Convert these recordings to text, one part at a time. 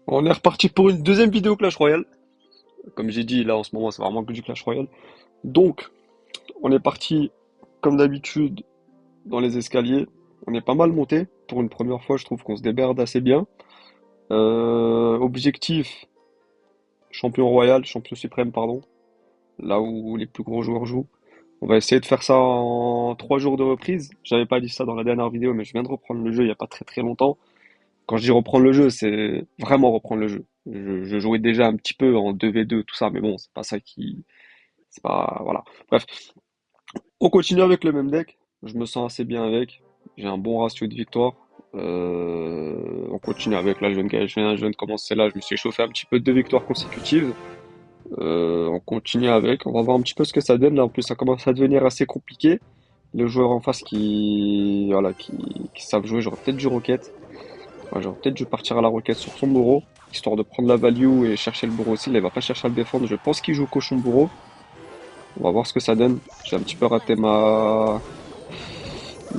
On est reparti pour une deuxième vidéo Clash Royale. Comme j'ai dit, là en ce moment, c'est vraiment que du Clash Royale. Donc, on est parti, comme d'habitude, dans les escaliers. On est pas mal monté. Pour une première fois, je trouve qu'on se déberde assez bien. Objectif, champion royal, champion suprême, pardon. Là où les plus gros joueurs jouent. On va essayer de faire ça en 3 jours de reprise. J'avais pas dit ça dans la dernière vidéo, mais je viens de reprendre le jeu il y a pas très très longtemps. Quand je dis reprendre le jeu, c'est vraiment reprendre le jeu. Je jouais déjà un petit peu en 2v2, tout ça, mais bon, c'est pas ça qui. C'est pas. Voilà. Bref, on continue avec le même deck. Je me sens assez bien avec. J'ai un bon ratio de victoire. On continue avec. Là, je viens de commencer là. Je me suis chauffé un petit peu de 2 victoires consécutives. On continue avec. On va voir un petit peu ce que ça donne. Là, en plus, ça commence à devenir assez compliqué. Les joueurs en face voilà, qui savent jouer, j'aurais peut-être du Rocket. Ouais, j'aurais peut-être dû partir à la Rocket sur son bourreau, histoire de prendre la value et chercher le bourreau aussi. Là, il va pas chercher à le défendre. Je pense qu'il joue cochon bourreau. On va voir ce que ça donne. J'ai un petit peu raté ma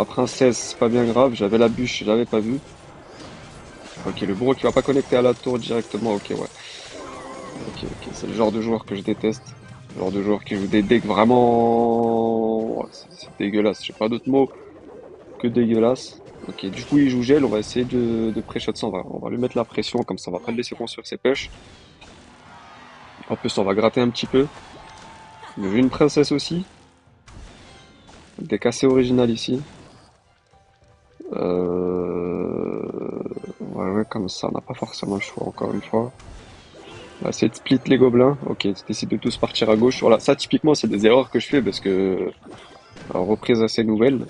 princesse, c'est pas bien grave. J'avais la bûche, je l'avais pas vu. Ok, le bourreau qui va pas connecter à la tour directement. Ok, ouais. Ok, ok. C'est le genre de joueur que je déteste. Le genre de joueur qui joue des decks vraiment. Ouais, c'est dégueulasse. J'ai pas d'autre mot que dégueulasse. Ok, du coup, il joue gel. On va essayer de pré-shot ça. On va lui mettre la pression. Comme ça, on va pas le laisser construire ses pêches. En plus, on va gratter un petit peu. J'ai vu une princesse aussi. Deck assez original ici. Ouais, ouais, comme ça, on n'a pas forcément le choix, encore une fois. On va essayer de split les gobelins. Ok, décide de tous partir à gauche. Voilà, ça, typiquement, c'est des erreurs que je fais parce que, reprise assez nouvelle.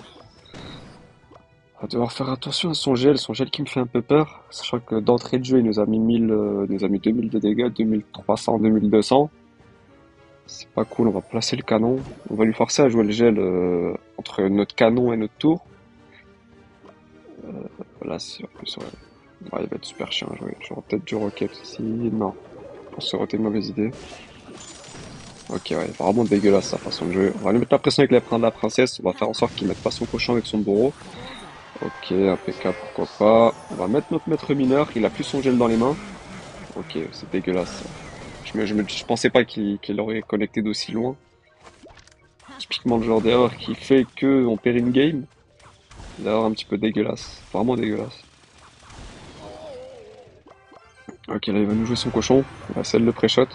On va devoir faire attention à son gel qui me fait un peu peur. Sachant que d'entrée de jeu, il nous a mis 1000, il nous a mis 2000 de dégâts, 2300, 2200. C'est pas cool, on va placer le canon. On va lui forcer à jouer le gel entre notre canon et notre tour. Là, c'est en plus, ouais. Ouais, il va être super chiant à jouer. J'aurais peut-être du rocket ici. Non, je pense que ça aurait été une mauvaise idée. Ok, ouais, vraiment dégueulasse sa façon de jouer. On va lui mettre la pression avec les prendre de la princesse. On va faire en sorte qu'il mette pas son cochon avec son bourreau. Ok, impeccable, pourquoi pas. On va mettre notre maître mineur. Il a plus son gel dans les mains. Ok, c'est dégueulasse. Je pensais pas qu'il aurait connecté d'aussi loin. Typiquement le genre d'erreur qui fait que on perd une game. L'erreur un petit peu dégueulasse. Vraiment dégueulasse. Ok, là il va nous jouer son cochon. On va essayer de le pré-shot.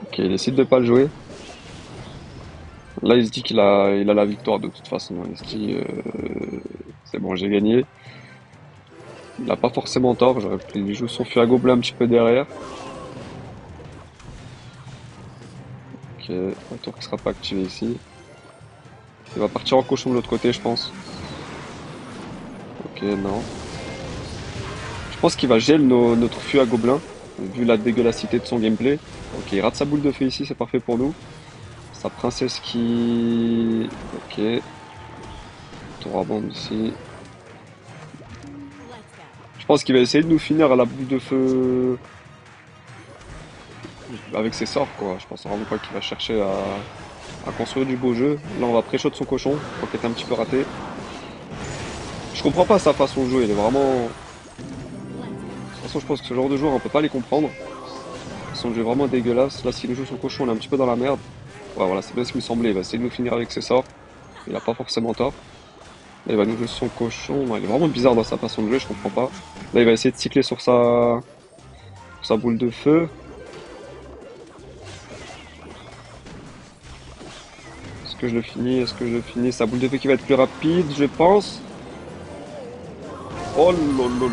Ok, il décide de pas le jouer. Là, il se dit qu'il a la victoire de toute façon. Il se dit, c'est bon, j'ai gagné. Il a pas forcément tort. Il joue son feu à gobelin un petit peu derrière. Ok, un tour qui sera pas activé ici. Il va partir en cochon de l'autre côté, je pense. Ok, non. Je pense qu'il va gel notre feu à gobelin, vu la dégueulassité de son gameplay. Ok, il rate sa boule de feu ici, c'est parfait pour nous. Sa princesse qui... Ok. Tour à bombe ici. Je pense qu'il va essayer de nous finir à la boule de feu avec ses sorts, quoi. Je pense vraiment pas qu'il va chercher à construire du beau jeu. Là, on va pré-shot son cochon, qui est un petit peu raté. Je comprends pas sa façon de jouer, il est vraiment... De toute façon, je pense que ce genre de joueur, on peut pas les comprendre. Son jeu est vraiment dégueulasse. Là, s'il nous joue son cochon, on est un petit peu dans la merde. Ouais, voilà, c'est bien ce qui me semblait. Il va essayer de nous finir avec ses sorts. Il a pas forcément tort. Là, il va nous jouer son cochon. Ouais, il est vraiment bizarre dans sa façon de jouer, je comprends pas. Là, il va essayer de cycler sur sa boule de feu. Est-ce que je le finis? Est-ce que je le finis? Sa boule de feu qui va être plus rapide, je pense. Oh lolololol.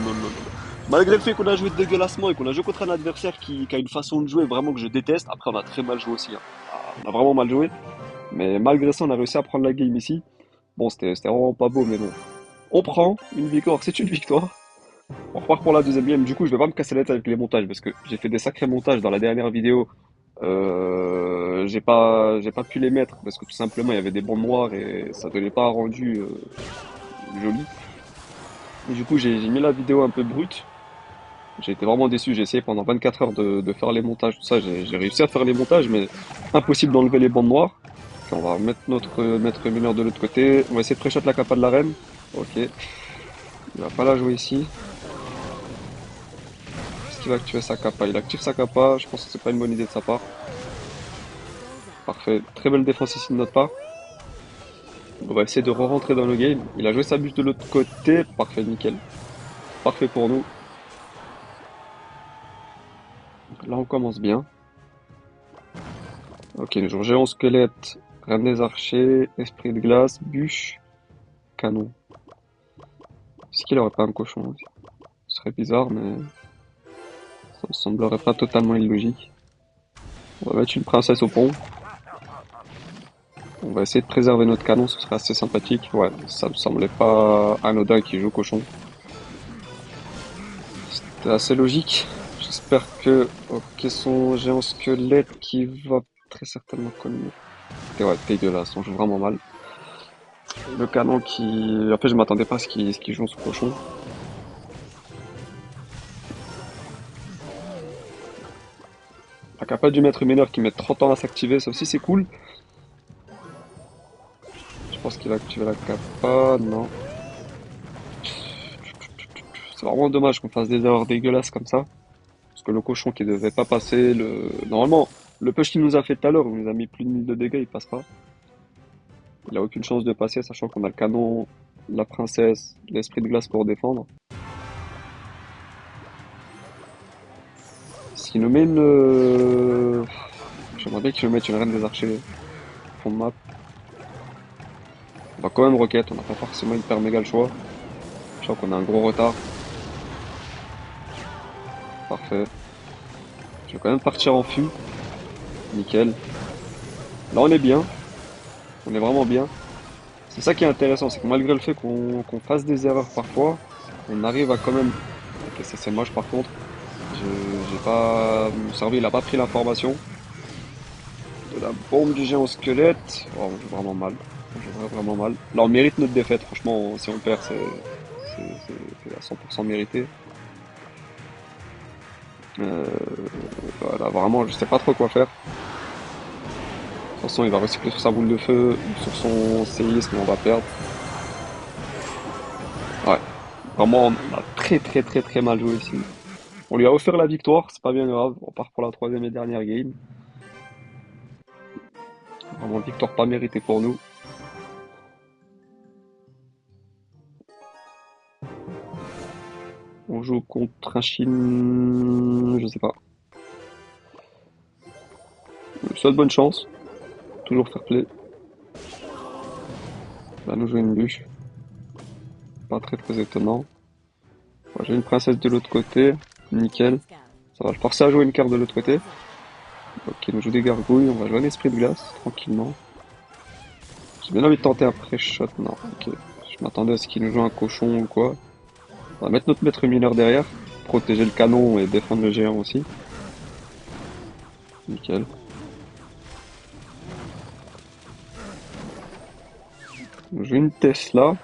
Malgré le fait qu'on a joué dégueulassement et qu'on a joué contre un adversaire qui a une façon de jouer vraiment que je déteste, après on a très mal joué aussi, hein. On a vraiment mal joué. Mais malgré ça, on a réussi à prendre la game ici. Bon, c'était vraiment pas beau, mais bon. On prend une victoire, c'est une victoire. On repart pour la deuxième game. Du coup, je vais pas me casser la tête avec les montages parce que j'ai fait des sacrés montages dans la dernière vidéo. J'ai pas pu les mettre parce que tout simplement il y avait des bandes noires et ça donnait pas un rendu joli. Et du coup, j'ai mis la vidéo un peu brute. J'ai été vraiment déçu. J'ai essayé pendant 24 heures de faire les montages, tout ça. J'ai réussi à faire les montages, mais impossible d'enlever les bandes noires. Ok, on va mettre notre maître mineur de l'autre côté. On va essayer de pré-shot la capa de la reine. Ok. Il va pas la jouer ici. Est-ce qu'il va activer sa kappa? Il active sa kappa, je pense que c'est pas une bonne idée de sa part. Parfait, très belle défense ici de notre part. On va essayer de re-rentrer dans le game. Il a joué sa bûche de l'autre côté, parfait, nickel. Parfait pour nous. Là on commence bien. Ok, nous jouons géant squelette, reine des archers, esprit de glace, bûche, canon. Est-ce qu'il aurait pas un cochon aussi? Ce serait bizarre, mais ça me semblerait pas totalement illogique. On va mettre une princesse au pont. On va essayer de préserver notre canon, ce serait assez sympathique. Ouais, ça me semblait pas anodin qu'il joue cochon. C'était assez logique. J'espère que... Ok, son géant squelette qui va très certainement connu. Et ouais, dégueulasse, on joue vraiment mal. Le canon qui... En fait, je m'attendais pas à ce qu'il joue ce cochon. La capa du maître mineur qui met 30 ans à s'activer, ça aussi c'est cool. Je pense qu'il va activer la capa, non. C'est vraiment dommage qu'on fasse des erreurs dégueulasses comme ça. Parce que le cochon qui devait pas passer, Normalement, le push qu'il nous a fait tout à l'heure, il nous a mis plus de 1000 de dégâts, il passe pas. Il a aucune chance de passer, sachant qu'on a le canon, la princesse, l'esprit de glace pour défendre. S'il nous met une... J'aimerais bien qu'il nous mette une reine des archers au fond de map. On va quand même roquette, on n'a pas forcément hyper méga le choix. Je crois qu'on a un gros retard. Parfait. Je vais quand même partir en fût. Nickel. Là on est bien. On est vraiment bien. C'est ça qui est intéressant, c'est que malgré le fait qu'on fasse des erreurs parfois, on arrive à quand même... Ok, ça c'est moche par contre. J'ai pas... Mon cerveau il a pas pris l'information. De la bombe du géant squelette. Oh, on joue vraiment mal. On joue vraiment mal. Là on mérite notre défaite, franchement, si on perd c'est à 100% mérité. Euh, voilà, vraiment, je sais pas trop quoi faire. De toute façon, il va recycler sur sa boule de feu, sur son séisme, on va perdre. Ouais, vraiment, on a très très très très mal joué ici. On lui a offert la victoire, c'est pas bien grave. On part pour la troisième et dernière game. Vraiment, victoire pas méritée pour nous. On joue contre un Chine... Je sais pas. Je souhaite bonne chance. Toujours fair play. On va nous jouer une bûche. Pas très très étonnant. Ouais, j'ai une princesse de l'autre côté. Nickel. Ça va, je pensais à jouer une carte de l'autre côté. Ok, il nous joue des gargouilles. On va jouer un esprit de glace, tranquillement. J'ai bien envie de tenter un pré-shot. Non, ok. Je m'attendais à ce qu'il nous joue un cochon ou quoi. On va mettre notre maître mineur derrière. Protéger le canon et défendre le géant aussi. Nickel. Il nous joue une Tesla.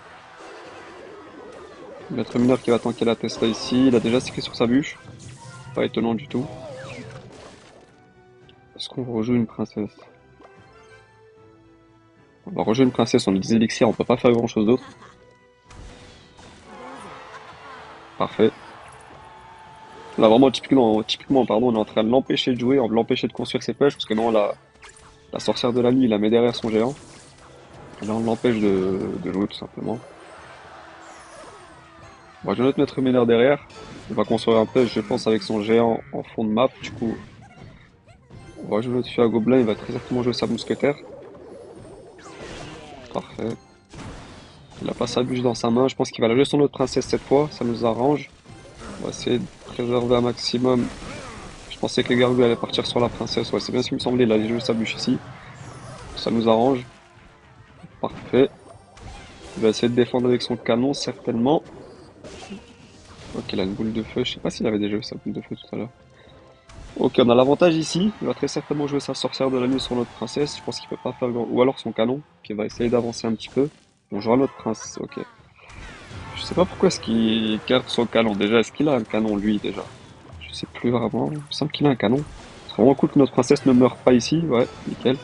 Le maître mineur qui va tanker la Tesla ici. Il a déjà sécrit sur sa bûche. Pas étonnant du tout. Est-ce qu'on rejoue une princesse? On va rejouer une princesse, on a des élixirs, on peut pas faire grand chose d'autre. Parfait. Là vraiment typiquement pardon, on est en train de l'empêcher de jouer, de l'empêcher de construire ses pêches, parce que non la sorcière de la nuit il la met derrière son géant. Et là on l'empêche de jouer tout simplement. On va jouer notre maître mineur derrière. On va construire un pêche je pense avec son géant en fond de map, du coup. On va jouer notre feu à gobelin, il va très certainement jouer sa mousquetaire. Parfait. Il a pas sa bûche dans sa main, je pense qu'il va la jouer sur notre princesse cette fois, ça nous arrange. On va essayer de préserver un maximum. Je pensais que les gargouilles allaient partir sur la princesse, ouais c'est bien ce qui me semblait, il allait jouer sa bûche ici. Ça nous arrange. Parfait. Il va essayer de défendre avec son canon certainement. Ok, il a une boule de feu, je sais pas s'il avait déjà eu sa boule de feu tout à l'heure. Ok, on a l'avantage ici, il va très certainement jouer sa sorcière de la nuit sur notre princesse, je pense qu'il peut pas faire grand... Ou alors son canon, qui va essayer d'avancer un petit peu. On jouera notre princesse, ok. Je sais pas pourquoi est-ce qu'il garde son canon déjà, est-ce qu'il a un canon lui déjà? Je sais plus vraiment, il me semble qu'il a un canon. C'est vraiment cool que notre princesse ne meure pas ici, ouais, nickel.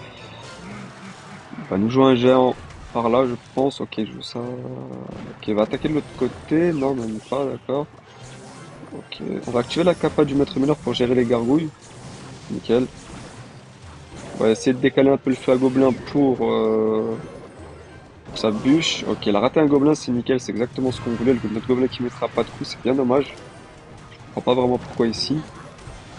Il va nous jouer un géant par là, je pense. Ok, je veux ça. Ok, il va attaquer de l'autre côté. Non, même pas, d'accord. Ok, on va activer la capa du maître mineur pour gérer les gargouilles. Nickel. On va essayer de décaler un peu le feu à gobelin pour sa bûche. Ok, il a raté un gobelin, c'est nickel, c'est exactement ce qu'on voulait. Notre gobelin qui mettra pas de coup, c'est bien dommage. Je comprends pas vraiment pourquoi ici.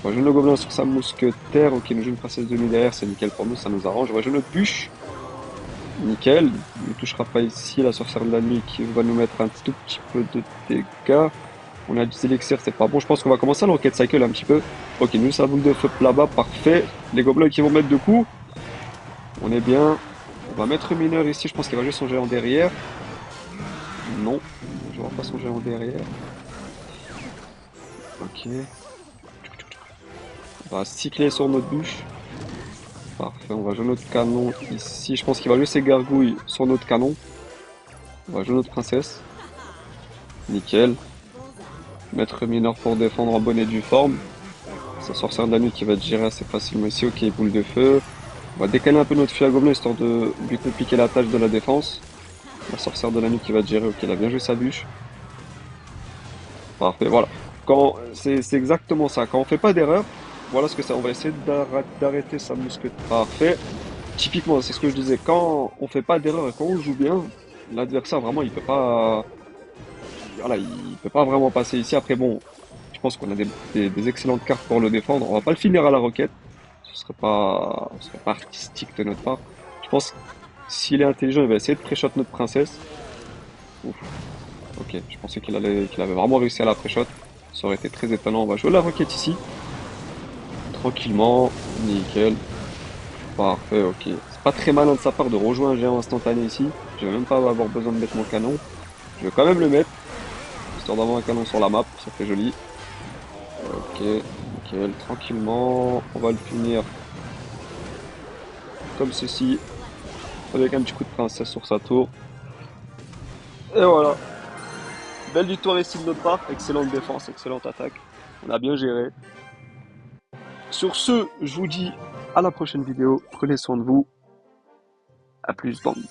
On va jouer le gobelin sur sa mousquetaire. Ok, nous joue une princesse de nuit derrière, c'est nickel pour nous, ça nous arrange. On va jouer notre bûche. Nickel. Il ne touchera pas ici, la sorcière de la nuit qui va nous mettre un tout petit peu de dégâts. On a 10 élixirs, c'est pas bon. Je pense qu'on va commencer à le rocket cycle un petit peu. Ok, nous, sa boule de feu là-bas, parfait. Les gobelins qui vont mettre de coups. On est bien. On va mettre mineur ici, je pense qu'il va jouer son géant derrière. Non, je vois pas son géant derrière. Ok. On va cycler sur notre bûche. Parfait, on va jouer notre canon ici. Je pense qu'il va jouer ses gargouilles sur notre canon. On va jouer notre princesse. Nickel. Maître mineur pour défendre en bonne et due forme. Sa sorcière de la nuit qui va être gérée assez facilement ici. Ok, boule de feu. On va décaler un peu notre feu à gobelin histoire de lui compliquer la tâche de la défense. La sorcière de la nuit qui va être gérée. Ok, elle a bien joué sa bûche. Parfait, voilà. C'est exactement ça. Quand on fait pas d'erreur, voilà ce que c'est. On va essayer d'arrêter sa mousquetaire. Parfait. Typiquement, c'est ce que je disais. Quand on fait pas d'erreur et quand on joue bien, l'adversaire vraiment il peut pas, voilà, il peut pas vraiment passer ici. Après bon, je pense qu'on a des excellentes cartes pour le défendre. On va pas le finir à la roquette. Ce serait pas artistique de notre part. Je pense que s'il est intelligent, il va essayer de pré-shot notre princesse. Ouf. Ok, je pensais qu'il avait vraiment réussi à la pré-shot. Ça aurait été très étonnant. On va jouer la roquette ici. Tranquillement. Nickel. Parfait, ok. C'est pas très malin de sa part de rejoindre un géant instantané ici. Je vais même pas avoir besoin de mettre mon canon. Je vais quand même le mettre, histoire d'avoir un canon sur la map, ça fait joli. Ok, nickel, tranquillement. On va le finir comme ceci, avec un petit coup de princesse sur sa tour. Et voilà. Belle victoire ici de notre part. Excellente défense, excellente attaque. On a bien géré. Sur ce, je vous dis à la prochaine vidéo. Prenez soin de vous. À plus, bande.